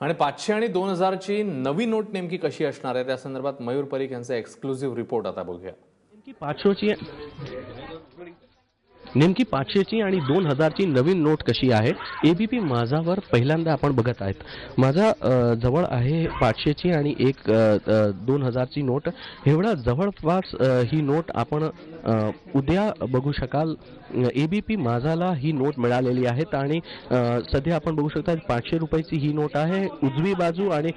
आणि 500 आणि 2000 ची नवी नोट नेमकी कशी असणार आहे त्या संदर्भात मयूर परीख यांचा एक्सक्लुझिव्ह रिपोर्ट आता बघूया। नेमकी 500 ची आणि 2000 ची नवीन नोट कशी आहे एबीपी माझावर पहिल्यांदा आपण बघत आहेत। माझा जवळ आहे 500 ची आणि 2000 ची नोट। एवढा जवळपास ही नोट आपण उद्या बघू शकाल। एबीपी माझाला ही नोट मिळालेली आहे आणि सध्या आपण बघू शकता 500 रुपयाची ही नोट आहे। उजवी बाजू आणि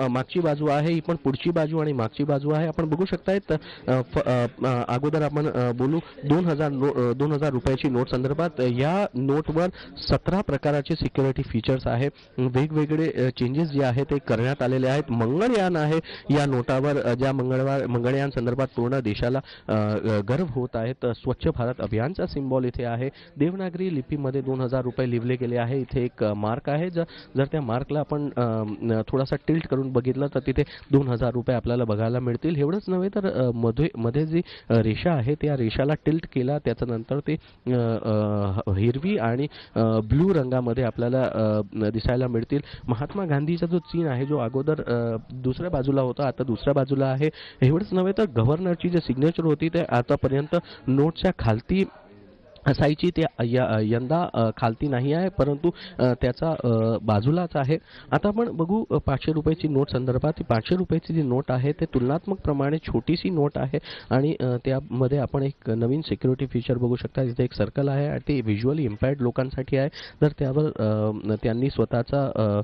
मागची बाजू आहे, ही पण पुढची बाजू आणि मागची बाजू आहे। आपण बघू शकता अगोदर आपण बोलू 2000 रुपयाची नोट संदर्भात। या नोटवर 17 प्रकारचे सिक्युरिटी फीचर्स आहे। वेगवेगळे चेंजेस जे आहेत ते करण्यात आलेले आहेत। मंगळयान आहे या नोटावर, ज्या मंगळयान संदर्भात पूर्ण देशाला गर्व होत आहे। स्वच्छ भारत अभियानचा सिंबॉल इथे आहे। देवनागरी लिपीमध्ये 2000 रुपये लिहिले गेले आहे। इथे एक मार्क आहे, जर त्या मार्कला आपण थोडासा टिल्ट करून बघितलं तर तिथे 2000 रुपये आपल्याला बघायला मिळतील। एवढंच नव्हे तर मध्ये जी रेषा आहे त्या रेषाला टिल्ट केला, त्याच्यानंतर ते हिरवी आणि ब्लू रंगामध्ये आपल्याला दिसायला मिळतील। महात्मा गांधीचा जो चिन्ह आहे जो अगोदर दुसऱ्या बाजूला होता आता दुसऱ्या बाजूला आहे। एवढंच नव्हे तर गव्हर्नरची जी सिग्नेचर होती ते आतापर्यंत नोटच्या खालती असायची, ते यंदा खालती नाही आहे परंतु त्याचा बाजूलाच आहे। आता आपण बघू 500 रुपयाची नोट संदर्भात। 500 रुपयाची जी नोट आहे ते तुलनात्मक प्रमाणे छोटीशी नोट आहे आणि त्यामध्ये आपण एक नवीन सिक्युरिटी फीचर बघू शकता। इथे एक सर्कल आहे आणि ते व्हिज्युअली इम्पेअर्ड लोकांसाठी आहे। जर त्यावर त्यांनी स्वतःचा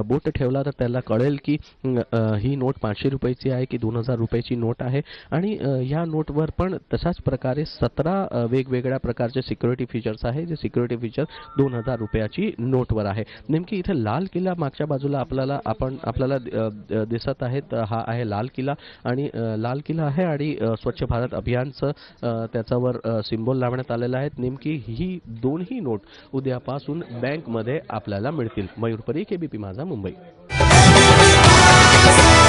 बोट ठेवला तर त्याला कळेल की ही नोट 500 रुपयाची आहे की 2000 रुपयाची नोट आहे। आणि या नोटवर पण तशाच प्रकारे 17 वेगवेगळ्या प्रकारचे सिक्युरिटी फीचर्स आहे, जे सिक्युरिटी फीचर 2000 रुपयाची नोटवर आहे। नेमकी इथे लाल किल्ला मागच्या बाजूला आपल्याला दिसत आहेत। हा आहे लाल किल्ला आणि लाल किल्ला आहे आणि स्वच्छ भारत अभियानचं त्याच्यावर सिंबॉल लावण्यात आलेला आहे। नेमकी ही दोन्ही नोट उद्यापासून बँकमध्ये आपल्याला मिळतील। मयूर परीख, एबीपी माझा, मुंबई।